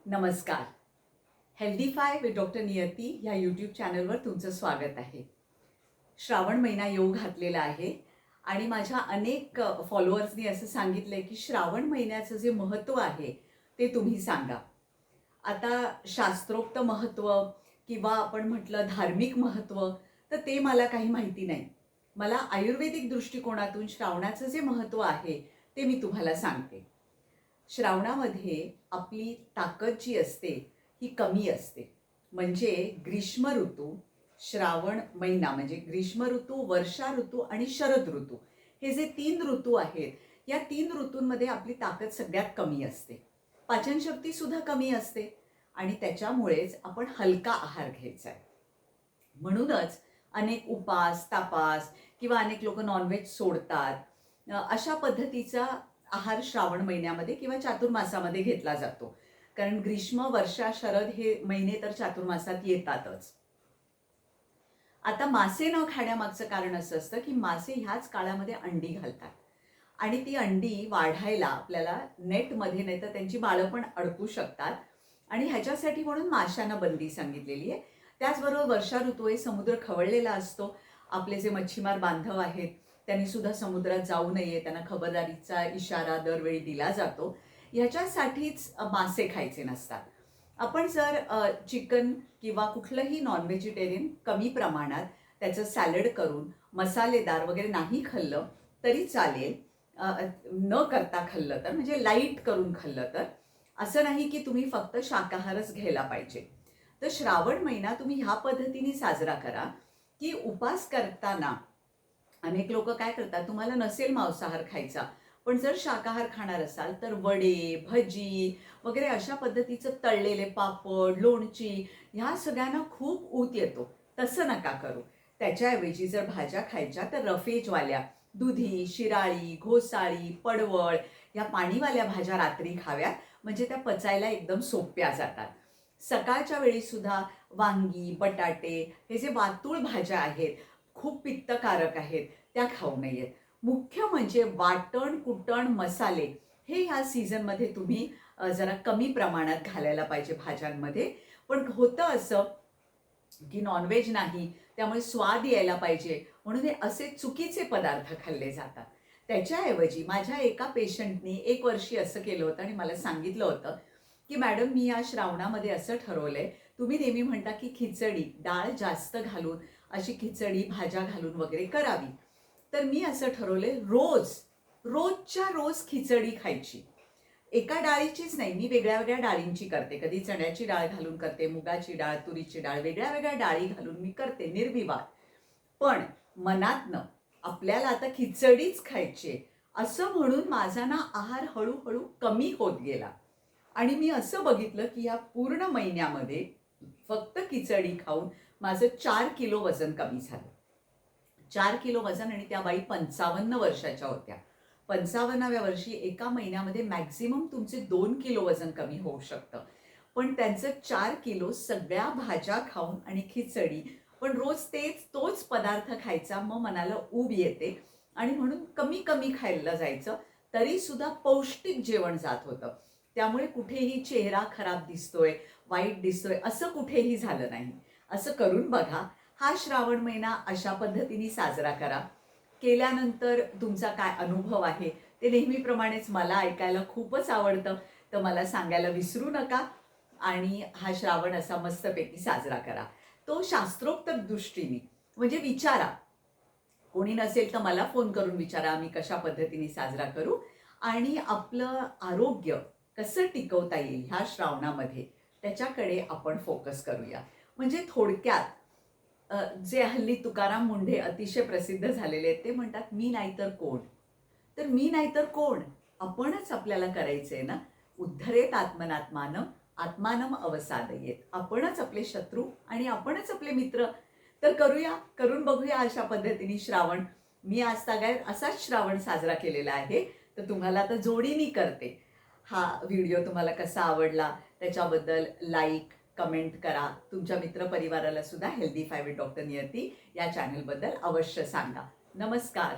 नमस्कार. हेल्दीफाय with doctor नियती ह्या YouTube चॅनलवर तुमचं स्वागत आहे. श्रावण महिना येऊ घातलेला आहे आणि माझ्या अनेक फॉलोअर्सनी असं सांगितलं आहे की श्रावण महिन्याचं जे महत्त्व आहे ते तुम्ही सांगा. आता शास्त्रोक्त महत्त्व किंवा आपण म्हटलं धार्मिक महत्त्व तर ते मला काही माहिती नाही. मला आयुर्वेदिक दृष्टिकोनातून श्रावणाचं जे महत्त्व आहे ते मी तुम्हाला सांगते. श्रावणामध्ये आपली ताकद जी असते ही कमी असते. म्हणजे ग्रीष्म ऋतू, श्रावण महिना म्हणजे ग्रीष्म ऋतू, वर्षा ऋतू आणि शरद ऋतू हे जे 3 ऋतू आहेत, या 3 ऋतूंमध्ये आपली ताकद सगळ्यात कमी असते. पाचनशक्ती सुद्धा कमी असते आणि त्याच्यामुळेच आपण हलका आहार घ्यायचा आहे. म्हणूनच अनेक उपास, तापास किंवा अनेक लोक नॉनव्हेज सोडतात. अशा पद्धतीचा आहार श्रावण महिन्यामध्ये किंवा चातुर्मासामध्ये घेतला जातो. कारण ग्रीष्म, वर्षा, शरद हे महिने तर चातुर्मासात येतातच. आता मासे न खाण्यामागचं कारण असं असतं की मासे ह्याच काळामध्ये अंडी घालतात आणि ती अंडी वाढायला आपल्याला नेटमध्ये नाही तर त्यांची बाळं पण अडकू शकतात आणि ह्याच्यासाठी म्हणून माशांना बंदी सांगितलेली आहे. त्याचबरोबर वर्षा ऋतू आहे, समुद्र खवळलेला असतो. आपले जे मच्छीमार बांधव आहेत त्यांनी सुद्धा समुद्रात जाऊ नये, त्यांना खबरदारीचा इशारा दरवेळी दिला जातो. ह्याच्यासाठीच मासे खायचे नसतात. आपण जर चिकन किंवा कुठलंही नॉन व्हेजिटेरियन कमी प्रमाणात त्याचं सॅलड करून मसालेदार वगैरे नाही खाल्लं तरी चालेल. न करता खाल्लं तर म्हणजे लाईट करून खाल्लं तर. असं नाही की तुम्ही फक्त शाकाहारच घ्यायला पाहिजे. तर श्रावण महिना तुम्ही ह्या पद्धतीने साजरा करा की उपास करताना अनेक लोक काय करतात, तुम्हाला नसेल मांसाहार खायचा पण जर शाकाहार खाणार असाल तर वडे, भजी वगैरे अशा पद्धतीचं तळलेले पापड, लोणची ह्या सगळ्यांना खूप ऊत येतो. तसं नका करू. त्याच्याऐवजी जर भाज्या खायच्या तर रफेजवाल्या दुधी, शिराळी, घोसाळी, पडवळ या पाणीवाल्या भाज्या रात्री खाव्यात. म्हणजे त्या पचायला एकदम सोप्या जातात. सकाळच्या वेळी सुद्धा वांगी, बटाटे हे जे वातुळ भाज्या आहेत, खूप पित्तकारक आहेत, त्या खाऊ नयेत. मुख्य म्हणजे वाटण, कुटण, मसाले हे ह्या सीझनमध्ये तुम्ही जरा कमी प्रमाणात घालायला पाहिजे भाज्यांमध्ये. पण होतं असं की नॉनव्हेज नाही, त्यामुळे स्वाद यायला पाहिजे म्हणून हे असे चुकीचे पदार्थ खाल्ले जातात. त्याच्याऐवजी माझ्या एका पेशंटनी 1 वर्षी असं केलं होतं आणि मला सांगितलं होतं की मॅडम मी या श्रावणामध्ये असं ठरवलंय, तुम्ही नेहमी म्हणता की खिचडी, डाळ जास्त घालून अशी खिचडी भाज्या घालून वगैरे करावी. तर मी असं ठरवलंय रोजच्या रोज खिचडी खायची. एका डाळीचीच नाही, मी वेगळ्या वेगळ्या डाळींची करते. कधी चण्याची डाळ घालून करते, मुगाची डाळ, तुरीची डाळ, वेगळ्या वेगळ्या डाळी घालून मी करते निर्विवाद. पण मनातनं आपल्याला आता खिचडीच खायची असं म्हणून माझा ना आहार हळूहळू कमी होत गेला आणि मी असं बघितलं की या पूर्ण महिन्यामध्ये फक्त खिचडी खाऊन माझं 4 किलो वजन कमी झालं. 4 किलो वजन आणि त्या बाई 55 वर्षाच्या होत्या. 55व्या वर्षी एका महिन्यामध्ये मॅक्झिमम तुमचे 2 किलो वजन कमी होऊ शकतं. पण त्यांचं 4 किलो सगळ्या भाज्या खाऊन आणि खिचडी, पण रोज तोच पदार्थ खायचा, मग मनाला ऊब येते आणि म्हणून कमी कमी खायला जायचं. तरी सुद्धा पौष्टिक जेवण जात होतं. त्यामुळे कुठेही चेहरा खराब दिसतोय, वाईट दिसतोय असं कुठेही झालं नाही. असं करून बघा. हा श्रावण महिना अशा पद्धतीने साजरा करा. केल्यानंतर तुमचा काय अनुभव आहे ते नेहमीप्रमाणेच मला ऐकायला खूपच आवडतं. तर मला सांगायला विसरू नका आणि हा श्रावण असा मस्तपैकी साजरा करा. तो शास्त्रोक्त दृष्टीने म्हणजे विचारा. कोणी नसेल तर मला फोन करून विचारा, आम्ही कशा पद्धतीने साजरा करू आणि आपलं आरोग्य कसं टिकवता येईल ह्या श्रावणामध्ये त्याच्याकडे आपण फोकस करूया. म्हणजे थोडक्यात जे हल्ली तुकाराम मुंढे अतिशय प्रसिद्ध झालेले आहेत ते म्हणतात, मी नाहीतर कोण. तर मी नाहीतर कोण, आपणच आपल्याला करायचंय ना. उद्धरेत आत्मनात्मानं आत्मानम अवसादयेत. आपणच आपले शत्रू आणि आपणच आपले मित्र. तर करून बघूया अशा पद्धतीने श्रावण. मी आज तागायत असाच श्रावण साजरा केलेला आहे. तर तुम्हाला आता जोडीने करते. हा व्हिडिओ तुम्हाला कसा आवडला त्याच्याबद्दल लाईक, कमेंट करा. तुमच्या मित्रपरिवाराला सुद्धा हेल्दीफाय विथ डॉक्टर नियती या चॅनलबद्दल अवश्य सांगा. नमस्कार.